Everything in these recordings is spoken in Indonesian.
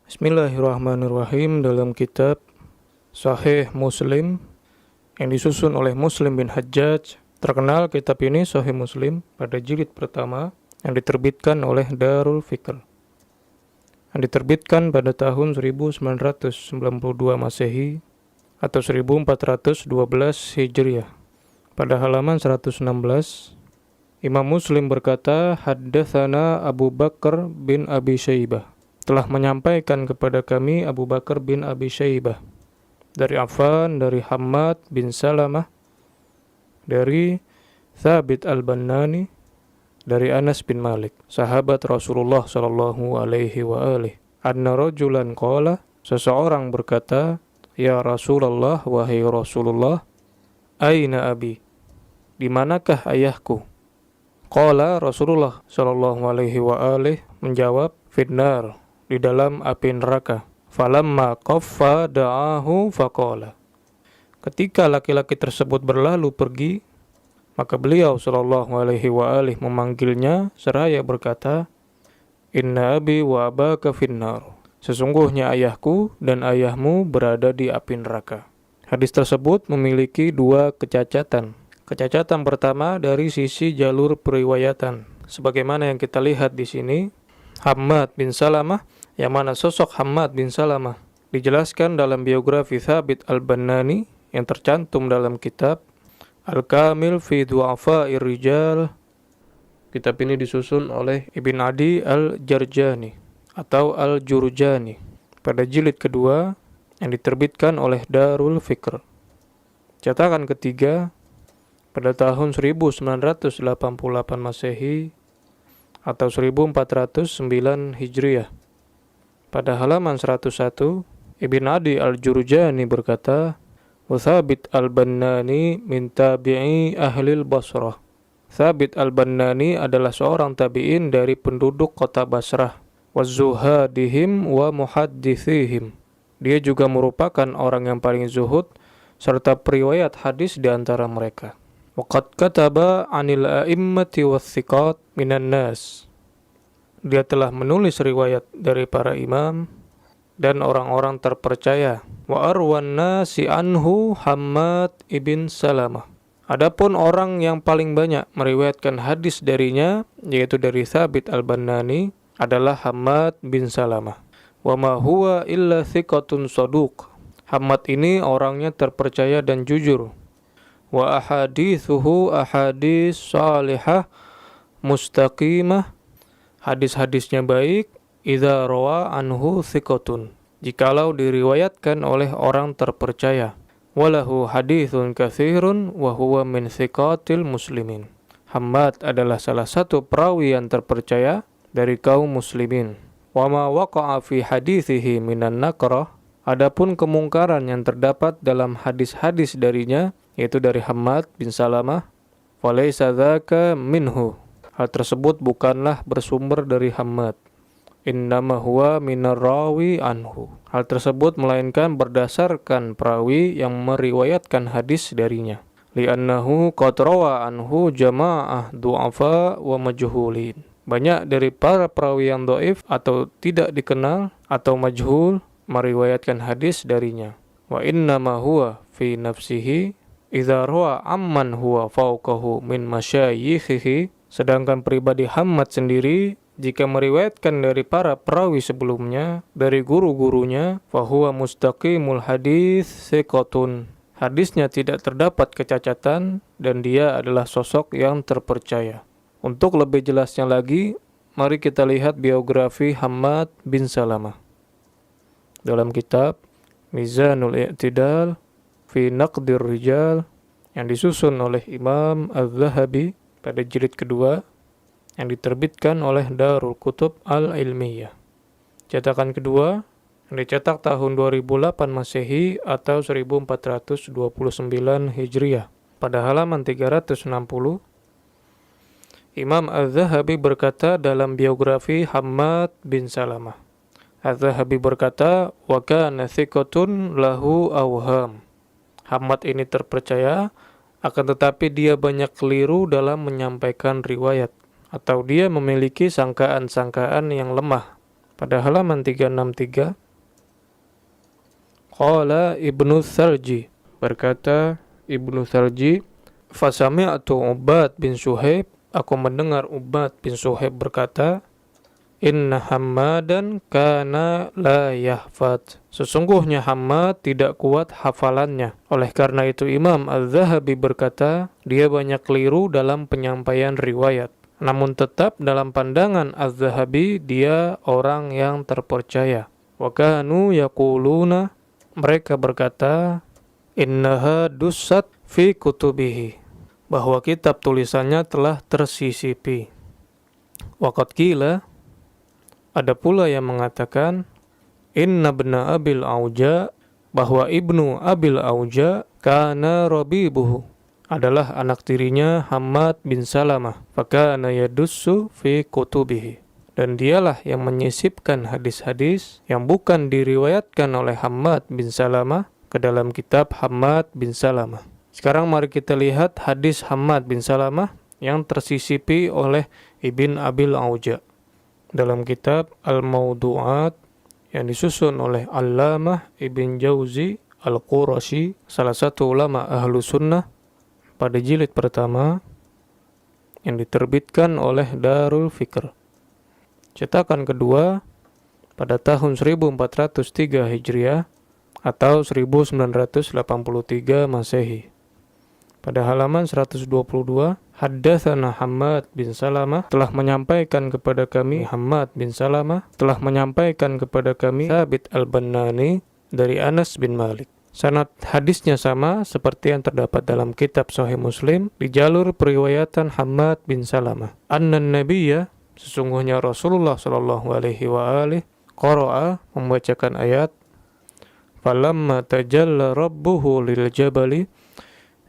Bismillahirrahmanirrahim. Dalam kitab Sahih Muslim yang disusun oleh Muslim bin Hajjaj, terkenal kitab ini Sahih Muslim pada jilid pertama yang diterbitkan oleh Darul Fikr, yang diterbitkan pada tahun 1992 Masehi atau 1412 Hijriah. Pada halaman 116, Imam Muslim berkata, Haddatsana Abu Bakar bin Abi Syaibah, telah menyampaikan kepada kami Abu Bakar bin Abi Syaibah, dari Affan, dari Hammad bin Salamah, dari Thabit al-Bannani, dari Anas bin Malik, sahabat Rasulullah sallallahu alaihi wa alihi, anna rajulan qala, seseorang berkata, ya Rasulullah, wahai Rasulullah, aina abi, di manakah ayahku? Qala, Rasulullah sallallahu alaihi wa alihi menjawab, finnar, di dalam api neraka. Falamma qaffa da'ahu faqala, ketika laki-laki tersebut berlalu pergi, maka beliau sallallahu alaihi wa alihi memanggilnya seraya berkata, inna abi wa abaka finnar, sesungguhnya ayahku dan ayahmu berada di api neraka. Hadis tersebut memiliki dua kecacatan. Kecacatan pertama dari sisi jalur periwayatan, sebagaimana yang kita lihat di sini, Hammad bin Salamah, yang mana sosok Hammad bin Salamah dijelaskan dalam biografi Thabit al-Bannani yang tercantum dalam kitab Al-Kamil fi Du'afa'ir Rijal. Kitab ini disusun oleh Ibn Adi al-Jarjani atau al-Jurjani pada jilid kedua yang diterbitkan oleh Darul Fikr. Cetakan ketiga pada tahun 1988 Masehi atau 1409 Hijriah. Pada halaman 101, Ibn Adi al-Jurjani berkata, Thabit al-Bannani min tabi'i ahlil Basrah. Thabit al-Bannani adalah seorang tabi'in dari penduduk kota Basrah. Wazuhadihim wa muhaddithihim. Dia juga merupakan orang yang paling zuhud serta periwayat hadis di antara mereka. Waqad kataba 'anil a'immati wath-thiqat minan nas. Dia telah menulis riwayat dari para imam dan orang-orang terpercaya. Wa arwan nasi anhu Hammad ibn Salamah. Adapun orang yang paling banyak meriwayatkan hadis darinya, yaitu dari Thabit al-Bannani, adalah Hammad bin Salamah. Wa ma huwa illa thiqatun saduq. Hammad ini orangnya terpercaya dan jujur. Wa ahadithuhu ahadis salihah mustaqimah. Hadis-hadisnya baik, idza rawa anhu thiqatun, jikalau diriwayatkan oleh orang terpercaya. Walahu hadithun katsirun wa huwa min thiqatil muslimin. Hammad adalah salah satu perawi yang terpercaya dari kaum muslimin. Wa ma waqa'a fi hadithihi minan nakrah, adapun kemungkaran yang terdapat dalam hadis-hadis darinya, yaitu dari Hammad bin Salamah, falaysa dzaka minhu, hal tersebut bukanlah bersumber dari Hammad. Innama huwa minar rawi anhu, hal tersebut melainkan berdasarkan perawi yang meriwayatkan hadis darinya. Li'annahu qad rawa anhu jama'ah du'afa wa majhulin. Banyak dari para perawi yang dhaif atau tidak dikenal atau majhul meriwayatkan hadis darinya. Wa innama huwa fi nafsihi idza rawa amman huwa fawqahu min masyayikhihi. Sedangkan pribadi Hammad sendiri, jika meriwayatkan dari para perawi sebelumnya, dari guru-gurunya, fahuwa mustaqimul hadis thiqatun. Hadisnya tidak terdapat kecacatan dan dia adalah sosok yang terpercaya. Untuk lebih jelasnya lagi, mari kita lihat biografi Hammad bin Salamah dalam kitab Mizanul I'tidal fi Naqdir Rijal yang disusun oleh Imam Az-Zahabi pada jilid kedua yang diterbitkan oleh Darul Kutub Al-Ilmiyah. Cetakan kedua yang dicetak tahun 2008 Masehi atau 1429 Hijriah. Pada halaman 360, Imam Az-Zahabi berkata dalam biografi Hammad bin Salamah. Az-Zahabi berkata, wa kana thiqatun lahu awham. Hammad ini terpercaya, akan tetapi dia banyak keliru dalam menyampaikan riwayat, atau dia memiliki sangkaan-sangkaan yang lemah. pada halaman 363. Qala Ibnu Thalji, berkata Ibnu Thalji, fasami'tu Ubad bin Suhaib, aku mendengar Ubad bin Suhaib berkata, inna Hammadan kana la yahfad, sesungguhnya Hammad tidak kuat hafalannya. Oleh karena itu Imam Az-Zahabi berkata, dia banyak keliru dalam penyampaian riwayat. Namun tetap dalam pandangan Az-Zahabi dia orang yang terpercaya. Wa kanu yaquluna, mereka berkata, innaha dussat fi kutubihi, bahwa kitab tulisannya telah tersisipi. Waqad qila, ada pula yang mengatakan, inna ibna Abil Auja, bahwa Ibnu Abil Auja kana rabibuhu, adalah anak tirinya Hammad bin Salamah, fakana yadussu fi kutubihi, dan dialah yang menyisipkan hadis-hadis yang bukan diriwayatkan oleh Hammad bin Salamah ke dalam kitab Hammad bin Salamah. Sekarang mari kita lihat hadis Hammad bin Salamah yang tersisipi oleh Ibn Abil Auja dalam kitab Al-Mawdu'at yang disusun oleh Allamah Ibn Jauzi Al-Qurashi, salah satu ulama ahlu sunnah, pada jilid pertama yang diterbitkan oleh Darul Fikr. Cetakan kedua pada tahun 1403 Hijriah atau 1983 Masehi. Pada halaman 122, haddatsana Hammad bin Salamah, telah menyampaikan kepada kami Hammad bin Salamah, telah menyampaikan kepada kami Thabit al-Bannani dari Anas bin Malik. Sanad hadisnya sama seperti yang terdapat dalam kitab Sahih Muslim di jalur periwayatan Hammad bin Salamah. Annan Nabiyya, sesungguhnya Rasulullah sallallahu alaihi wa alihi qara'a, membacakan ayat, falamma tajalla rabbuhu lil jabali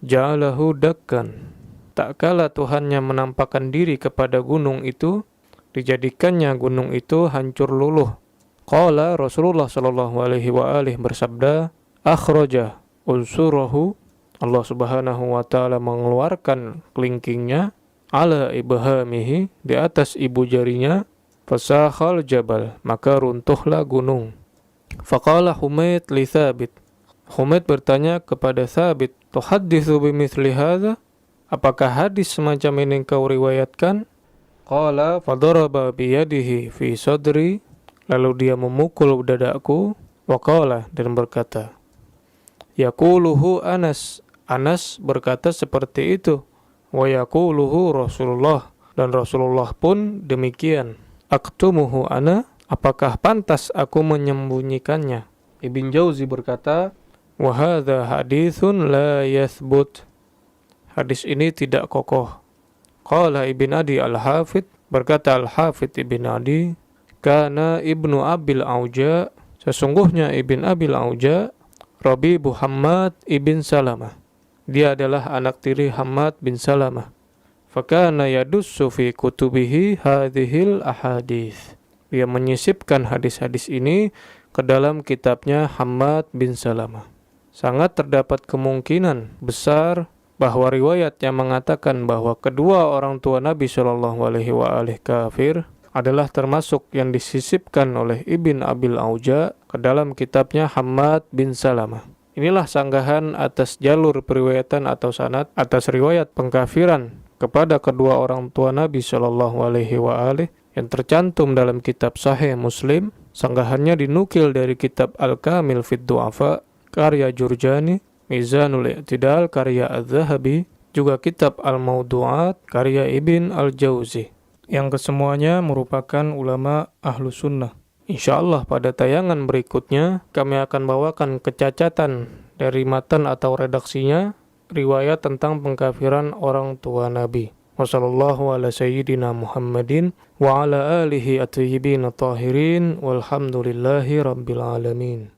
ja'alahu dakkan, tak kala Tuhannya menampakkan diri kepada gunung itu, dijadikannya gunung itu hancur luluh. Qala, Rasulullah sallallahu alaihi wa alihi bersabda, akhraja unsurahu, Allah subhanahu wa ta'ala mengeluarkan kelingkingnya, ala ibhamihi, di atas ibu jarinya, fasakhal jabal, maka runtuhlah gunung. Faqala Humaid li Thabit, Humaid bertanya kepada Thabit, tuhaddithu bimithli hadha, apakah hadis semacam ini kau riwayatkan? Qala fadaraba biyadihi fi sadri, lalu dia memukul dadaku, wa qala, dan berkata, yaquluhu Anas, Anas berkata seperti itu, wa yaquluhu Rasulullah, dan Rasulullah pun demikian. Aktumuhu ana, apakah pantas aku menyembunyikannya? Ibn Jauzi berkata, wa hadza haditsun la yathbut, hadis ini tidak kokoh. Qala Ibn Adi al-Hafidh, berkata al-Hafidh Ibn Adi, kana Ibnu Abil Auja, sesungguhnya Ibn Abil Auja Rabibu Hammad ibn Salamah, dia adalah anak tiri Hammad bin Salamah. Fakana yadussu fi kutubihi hadhil ahadits, dia menyisipkan hadis-hadis ini ke dalam kitabnya Hammad bin Salamah. Sangat terdapat kemungkinan besar bahwa riwayat yang mengatakan bahwa kedua orang tua Nabi Shallallahu alaihi wasallam kafir adalah termasuk yang disisipkan oleh Ibn Abil Auja ke dalam kitabnya Hammad bin Salamah. Inilah sanggahan atas jalur periwayatan atau sanad atas riwayat pengkafiran kepada kedua orang tua Nabi Shallallahu alaihi wasallam yang tercantum dalam kitab Sahih Muslim. Sanggahannya dinukil dari kitab Al-Kamil Fid Du'afa karya Jurjani, Mizanul I'tidal karya Az-Zahabi, juga kitab Al-Mawdu'at karya Ibn Al-Jauzi, yang kesemuanya merupakan ulama ahlu sunnah. Insyaallah pada tayangan berikutnya kami akan bawakan kecacatan dari matan atau redaksinya riwayat tentang pengkafiran orang tua Nabi. Wassallallahu ala sayyidina Muhammadin wa ala alihi at-tayyibin at-tahirin walhamdulillahi rabbil alamin.